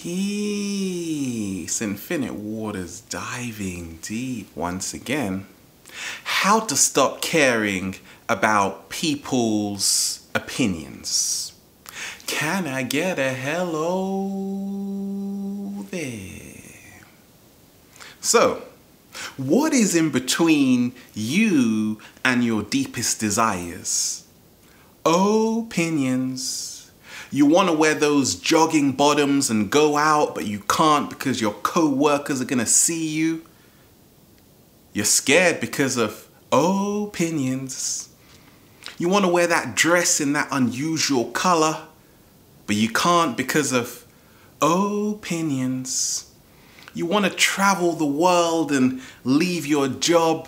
Peace, infinite waters diving deep once again. How to stop caring about people's opinions. Can I get a hello there? So, what is in between you and your deepest desires? Opinions. You want to wear those jogging bottoms and go out, but you can't because your co-workers are going to see you. You're scared because of opinions. You want to wear that dress in that unusual color, but you can't because of opinions. You want to travel the world and leave your job,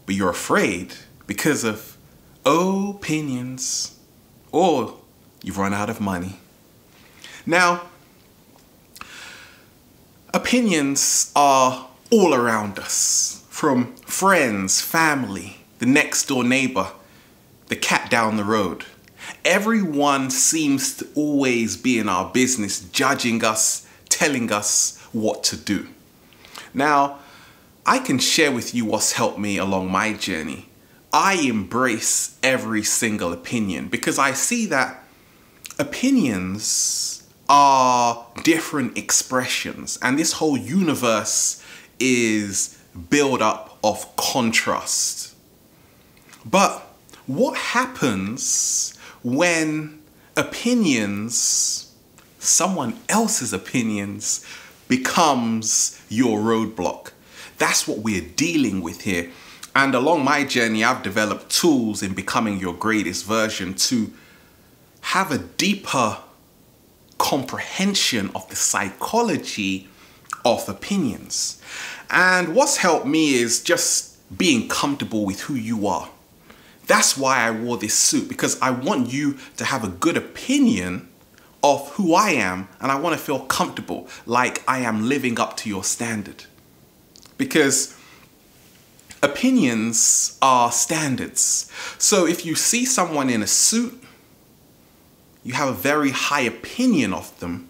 but you're afraid because of opinions. Or you've run out of money. Now, opinions are all around us, from friends, family, the next door neighbor, the cat down the road. Everyone seems to always be in our business, judging us, telling us what to do. Now, I can share with you what's helped me along my journey. I embrace every single opinion because I see that opinions are different expressions, and this whole universe is built up of contrast. But what happens when opinions, someone else's opinions, becomes your roadblock? That's what we're dealing with here. And along my journey, I've developed tools in becoming your greatest version to have a deeper comprehension of the psychology of opinions. And what's helped me is just being comfortable with who you are. That's why I wore this suit, because I want you to have a good opinion of who I am, and I want to feel comfortable, like I am living up to your standard. Because opinions are standards. So if you see someone in a suit, you have a very high opinion of them.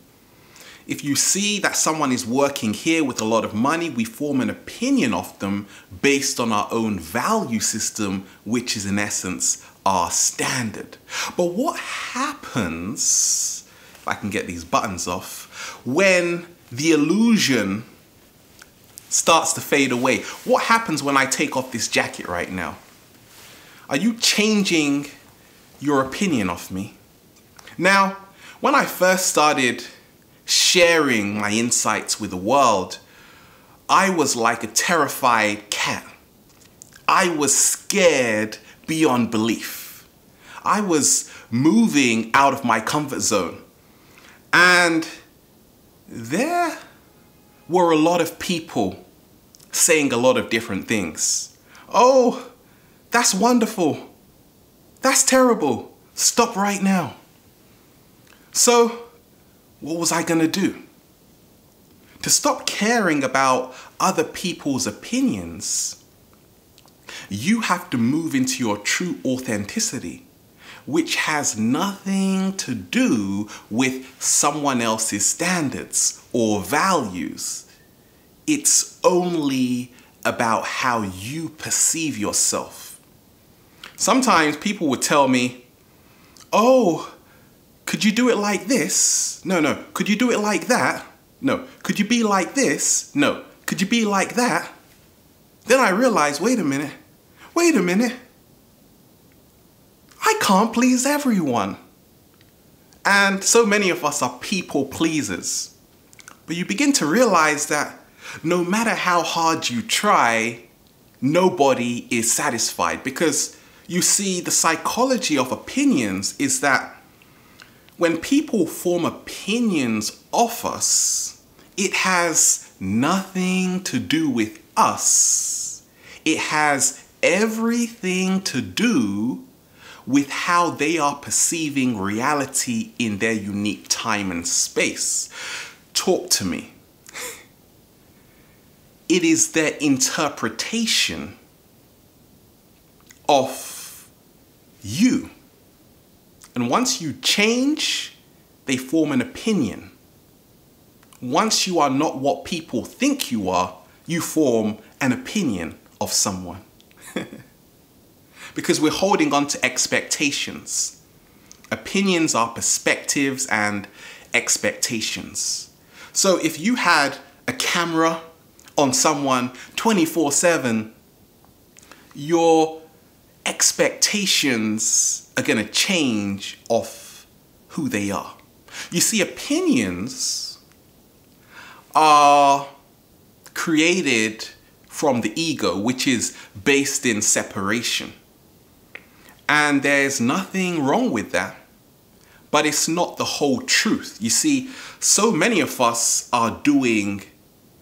If you see that someone is working here with a lot of money, we form an opinion of them based on our own value system, which is in essence our standard. But what happens, if I can get these buttons off, when the illusion starts to fade away? What happens when I take off this jacket right now? Are you changing your opinion of me? Now, when I first started sharing my insights with the world, I was like a terrified cat. I was scared beyond belief. I was moving out of my comfort zone. And there were a lot of people saying a lot of different things. Oh, that's wonderful. That's terrible. Stop right now. So, what was I gonna do? To stop caring about other people's opinions, you have to move into your true authenticity, which has nothing to do with someone else's standards or values. It's only about how you perceive yourself. Sometimes people would tell me, oh, could you do it like this? No. Could you do it like that? No. Could you be like this? No. Could you be like that? Then I realized, wait a minute. I can't please everyone. And so many of us are people pleasers. But you begin to realize that no matter how hard you try, nobody is satisfied. Because you see, the psychology of opinions is that when people form opinions of us, it has nothing to do with us. It has everything to do with how they are perceiving reality in their unique time and space. Talk to me. It is their interpretation of you. And once you change, they form an opinion. once you are not what people think you are, you form an opinion of someone. Because we're holding on to expectations. Opinions are perspectives and expectations. So if you had a camera on someone 24/7, your expectations are going to change of who they are. You see, opinions are created from the ego, which is based in separation. And there's nothing wrong with that. But it's not the whole truth. You see, so many of us are doing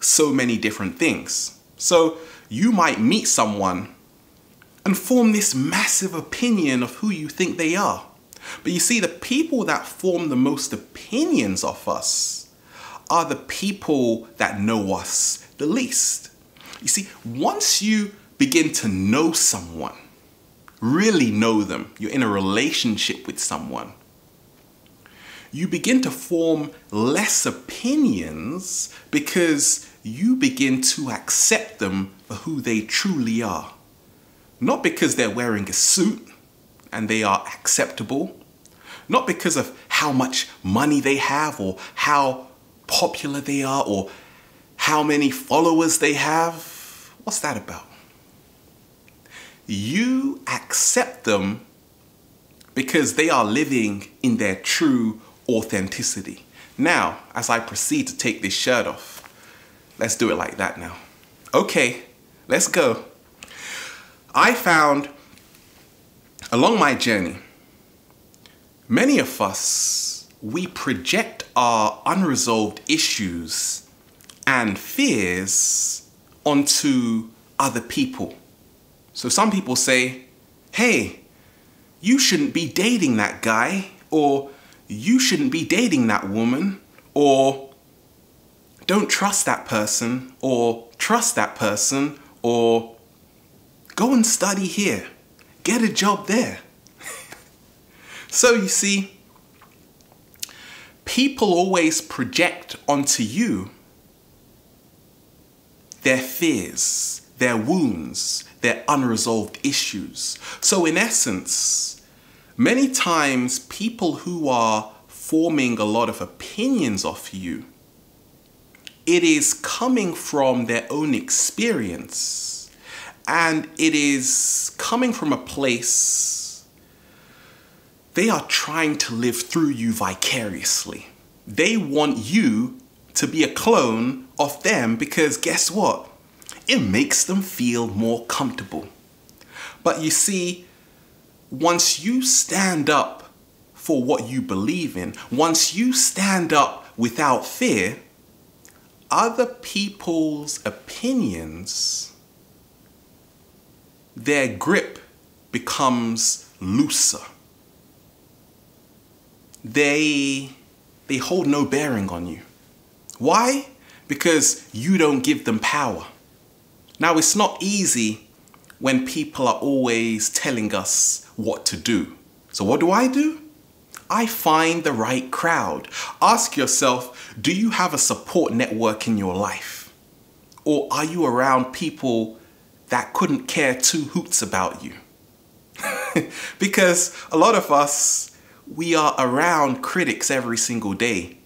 so many different things. So you might meet someone and form this massive opinion of who you think they are. But you see, the people that form the most opinions of us are the people that know us the least. You see, once you begin to know someone, really know them, you're in a relationship with someone, you begin to form less opinions because you begin to accept them for who they truly are. Not because they're wearing a suit and they are acceptable, not because of how much money they have or how popular they are or how many followers they have. What's that about? You accept them because they are living in their true authenticity. Now, as I proceed to take this shirt off, let's do it like that now. Okay, let's go. I found along my journey, many of us, we project our unresolved issues and fears onto other people. So some people say, hey, you shouldn't be dating that guy, or you shouldn't be dating that woman, or don't trust that person, or trust that person, or go and study here, get a job there. So you see, people always project onto you their fears, their wounds, their unresolved issues. So in essence, many times people who are forming a lot of opinions of you, it is coming from their own experience, and it is coming from a place they are trying to live through you vicariously. They want you to be a clone of them because guess what? It makes them feel more comfortable. But you see, once you stand up for what you believe in, once you stand up without fear, other people's opinions, their grip becomes looser. They hold no bearing on you. Why? Because you don't give them power. Now, it's not easy when people are always telling us what to do. So what do? I find the right crowd. Ask yourself, do you have a support network in your life? Or are you around people that couldn't care two hoots about you? Because a lot of us, we are around critics every single day,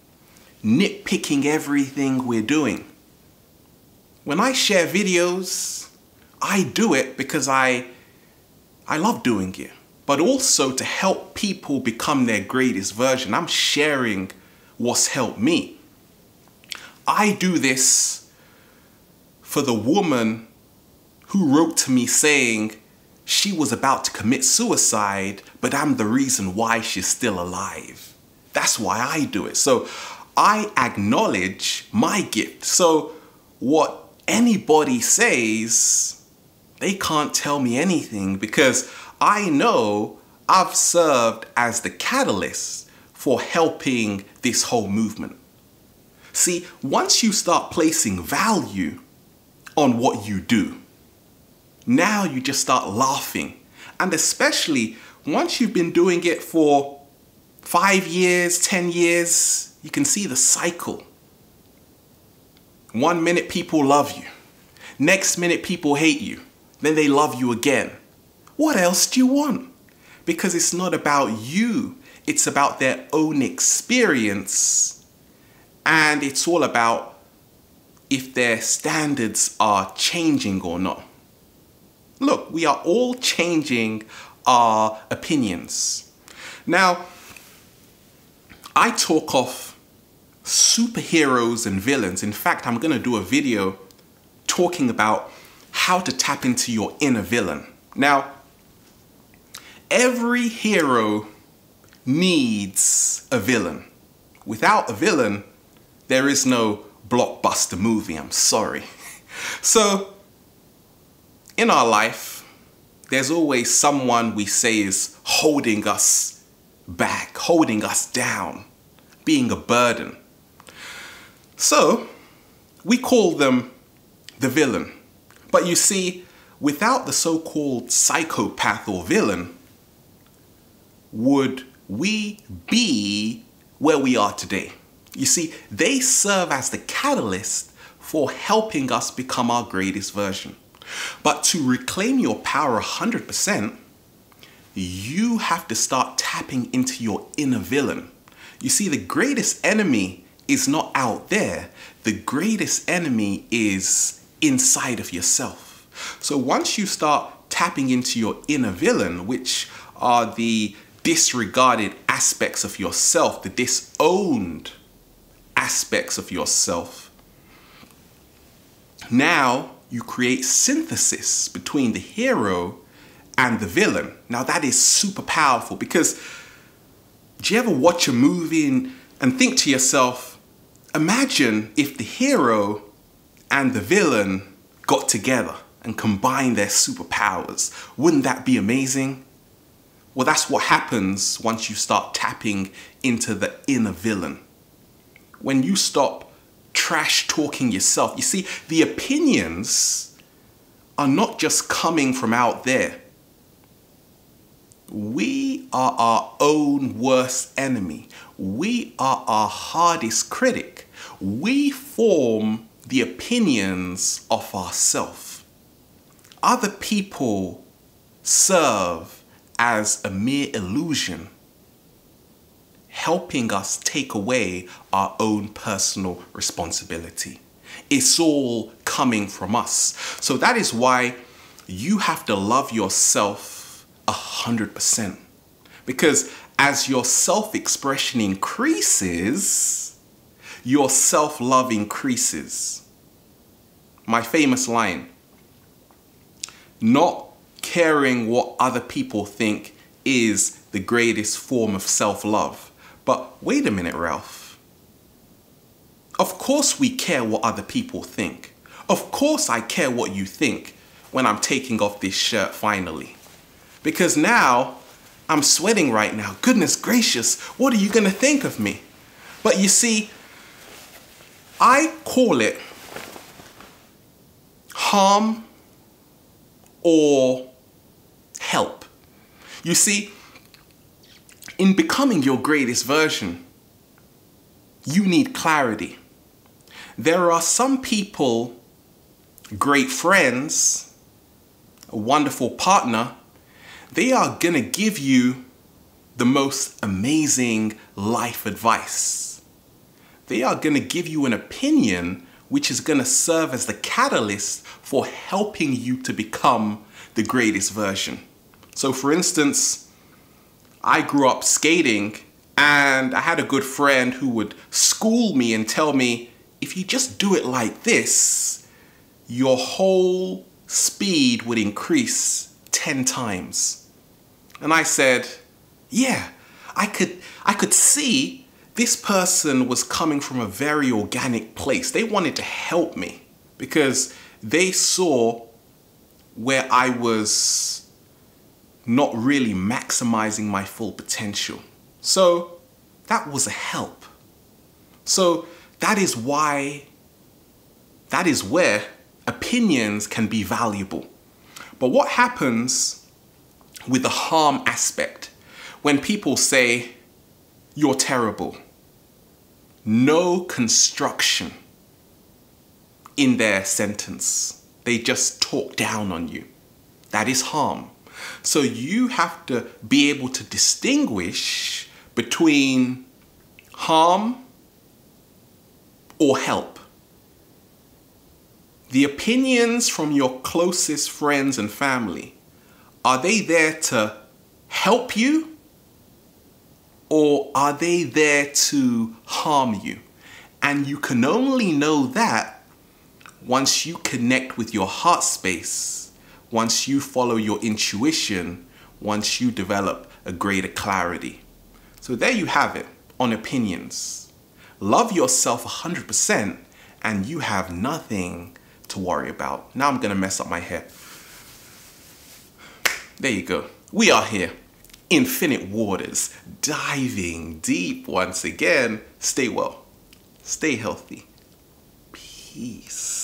nitpicking everything we're doing. When I share videos, I do it because I love doing it, but also to help people become their greatest version. I'm sharing what's helped me. I do this for the woman who wrote to me saying she was about to commit suicide, but I'm the reason why she's still alive. That's why I do it. So I acknowledge my gift. So what anybody says, they can't tell me anything because I know I've served as the catalyst for helping this whole movement. See, once you start placing value on what you do, now you just start laughing. And especially once you've been doing it for 5 years, 10 years, you can see the cycle. One minute people love you. Next minute people hate you. Then they love you again. What else do you want? Because it's not about you. It's about their own experience. And it's all about if their standards are changing or not. Look, we are all changing our opinions. Now, I talk of superheroes and villains. In fact, I'm going to do a video talking about how to tap into your inner villain. Now, every hero needs a villain. Without a villain, there is no blockbuster movie, I'm sorry. So, in our life, there's always someone we say is holding us back, holding us down, being a burden. So, we call them the villain. But you see, without the so-called psychopath or villain, would we be where we are today? You see, they serve as the catalyst for helping us become our greatest version. But to reclaim your power 100%, you have to start tapping into your inner villain. You see, the greatest enemy is not out there. The greatest enemy is inside of yourself. So once you start tapping into your inner villain, which are the disregarded aspects of yourself, the disowned aspects of yourself, now you create synthesis between the hero and the villain. Now that is super powerful, because do you ever watch a movie and think to yourself, imagine if the hero and the villain got together and combined their superpowers. Wouldn't that be amazing? Well, that's what happens once you start tapping into the inner villain. When you stop trash talking yourself, you see, the opinions are not just coming from out there. We are our own worst enemy. We are our hardest critic. We form the opinions of ourselves. Other people serve as a mere illusion, helping us take away our own personal responsibility. It's all coming from us. So that is why you have to love yourself 100%. Because as your self-expression increases, your self-love increases. My famous line, not caring what other people think is the greatest form of self-love. But wait a minute, Ralph. Of course we care what other people think. Of course I care what you think when I'm taking off this shirt finally. Because now I'm sweating right now. Goodness gracious, what are you going to think of me? But you see, I call it harm or help. You see, in becoming your greatest version, you need clarity. There are some people, great friends, a wonderful partner, they are gonna give you the most amazing life advice. They are gonna give you an opinion which is gonna serve as the catalyst for helping you to become the greatest version. So for instance, I grew up skating and I had a good friend who would school me and tell me, if you just do it like this, your whole speed would increase 10 times. And I said, yeah, I could see this person was coming from a very organic place. They wanted to help me because they saw where I was not really maximizing my full potential. So that was a help. So that is where opinions can be valuable. But what happens with the harm aspect when people say, you're terrible, no construction, in their sentence. They just talk down on you. That is harm. So you have to be able to distinguish between harm or help. The opinions from your closest friends and family, are they there to help you or are they there to harm you? And you can only know that once you connect with your heart space, once you follow your intuition, once you develop a greater clarity. So there you have it on opinions. Love yourself 100% and you have nothing to worry about. Now I'm gonna mess up my hair. There you go. We are here. Infinite waters, diving deep once again. Stay well. Stay healthy. Peace.